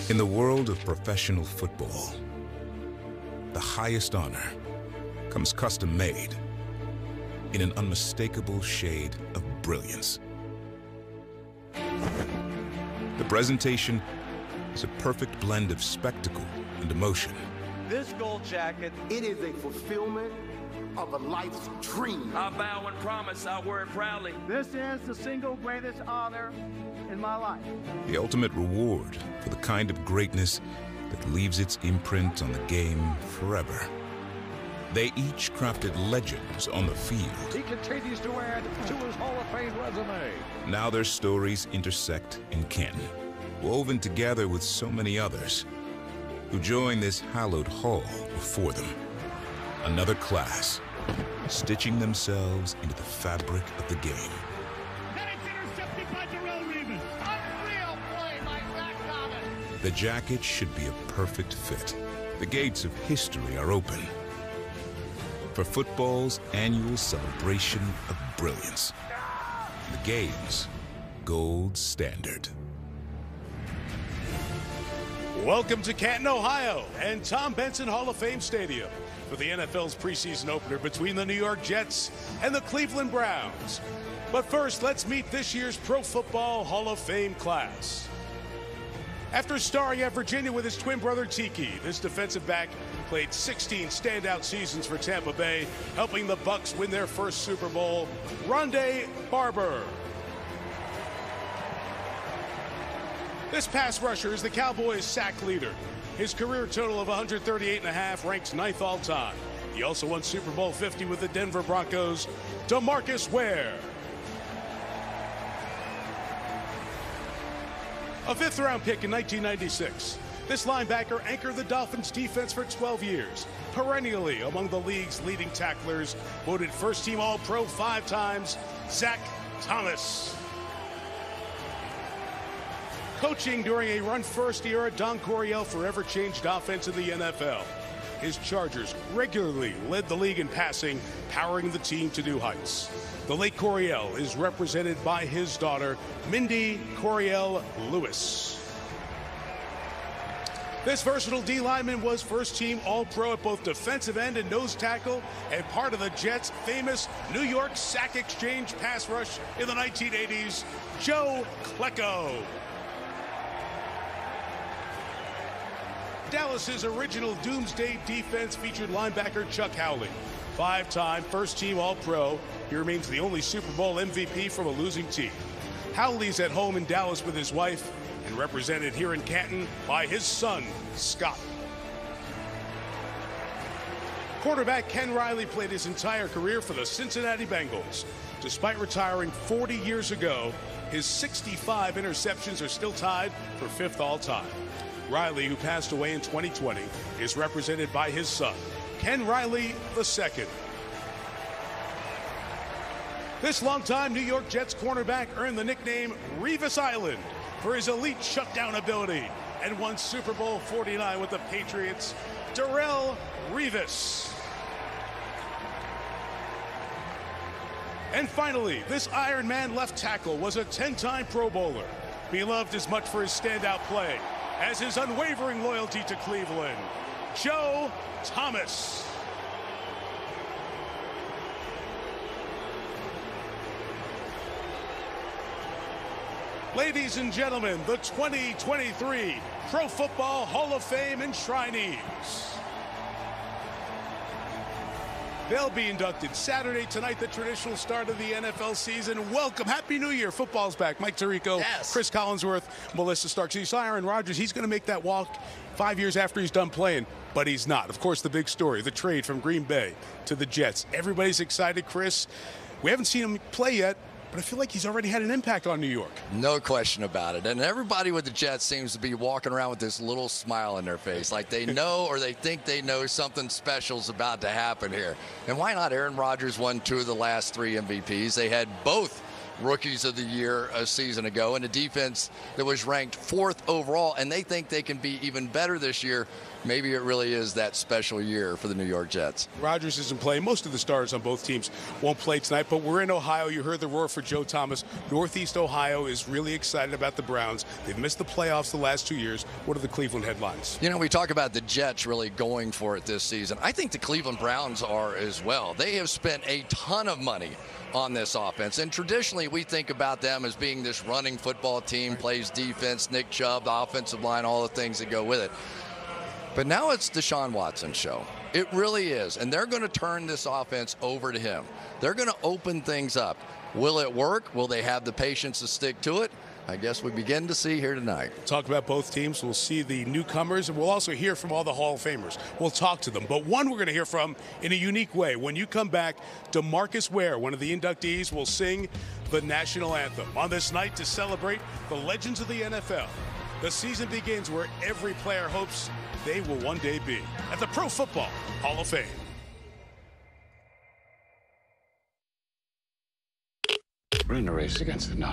In the world of professional football, the highest honor comes custom-made in an unmistakable shade of brilliance. The presentation is a perfect blend of spectacle and emotion. This gold jacket, it is a fulfillment of a life's dream. I vow and promise I'll wear it proudly. This is the single greatest honor in my life. The ultimate reward for the kind of greatness that leaves its imprint on the game forever. They each crafted legends on the field. He continues to add to his Hall of Fame resume. Now their stories intersect in Canton, woven together with so many others who join this hallowed hall before them. Another class, stitching themselves into the fabric of the game. Then it's intercepted by Darrell Reeves. Unreal play by Zach Thomas. The jacket should be a perfect fit. The gates of history are open for football's annual celebration of brilliance. The game's gold standard. Welcome to Canton, Ohio, and Tom Benson Hall of Fame Stadium for the NFL's preseason opener between the New York Jets and the Cleveland Browns. But first, let's meet this year's Pro Football Hall of Fame class. After starring at Virginia with his twin brother Tiki, this defensive back played 16 standout seasons for Tampa Bay, helping the Bucs win their first Super Bowl. Rondé Barber. This pass rusher is the Cowboys' sack leader. His career total of 138.5 ranks 9th all time. He also won Super Bowl 50 with the Denver Broncos. DeMarcus Ware. A 5th-round pick in 1996. This linebacker anchored the Dolphins' defense for 12 years, perennially among the league's leading tacklers, voted first-team All-Pro 5 times, Zach Thomas. Coaching during a run-first era, Don Coryell forever changed offense in the NFL. His Chargers regularly led the league in passing, powering the team to new heights. The late Coryell is represented by his daughter, Mindy Coryell Lewis. This versatile D lineman was first-team All-Pro at both defensive end and nose tackle, and part of the Jets' famous New York sack exchange pass rush in the 1980s, Joe Klecko. Dallas's original Doomsday defense featured linebacker Chuck Howley. 5-time first-team All-Pro, he remains the only Super Bowl MVP from a losing team. Howley's at home in Dallas with his wife and represented here in Canton by his son, Scott. Quarterback Ken Riley played his entire career for the Cincinnati Bengals. Despite retiring 40 years ago, his 65 interceptions are still tied for 5th all-time. Riley, who passed away in 2020, is represented by his son, Ken Riley II. This longtime New York Jets cornerback earned the nickname Revis Island for his elite shutdown ability and won Super Bowl 49 with the Patriots, Darrell Revis. And finally, this Iron Man left tackle was a 10-time Pro Bowler, beloved as much for his standout play as his unwavering loyalty to Cleveland, Joe Thomas. Ladies and gentlemen, the 2023 Pro Football Hall of Fame enshrinees. They'll be inducted Saturday tonight, the traditional start of the NFL season. Welcome. Happy New Year. Football's back. Mike Tirico, yes. Chris Collinsworth, Melissa Starks. You saw Aaron Rodgers. He's going to make that walk 5 years after he's done playing, but he's not. Of course, the big story, the trade from Green Bay to the Jets. Everybody's excited, Chris. We haven't seen him play yet, but I feel like he's already had an impact on New York. No question about it. And everybody with the Jets seems to be walking around with this little smile on their face, like they know or they think they know something special is about to happen here. And why not? Aaron Rodgers won 2 of the last 3 MVPs. They had both Rookies of the Year a season ago, and a defense that was ranked 4th overall, and they think they can be even better this year maybe it really is that special year for the New York Jets. Rodgers isn't playing. Most of the stars on both teams won't play tonight, but we're in Ohio. You heard the roar for Joe Thomas. Northeast Ohio is really excited about the Browns. They've missed the playoffs the last 2 years. What are the Cleveland headlines? You know, we talk about the Jets really going for it this season. I think the Cleveland Browns are as well. They have spent a ton of money on this offense, and traditionally we think about them as being this running football team, plays defense, Nick Chubb, the offensive line, all the things that go with it. But now it's Deshaun Watson's show. It really is, and they're going to turn this offense over to him. They're going to open things up. Will it work? Will they have the patience to stick to it? I guess we begin to see here tonight. Talk about both teams. We'll see the newcomers, and we'll also hear from all the Hall of Famers. We'll talk to them. But one we're going to hear from in a unique way. When you come back, DeMarcus Ware, one of the inductees, will sing the national anthem on this night to celebrate the legends of the NFL. The season begins where every player hopes they will one day be at the Pro Football Hall of Fame. We're in a race against the Nazis.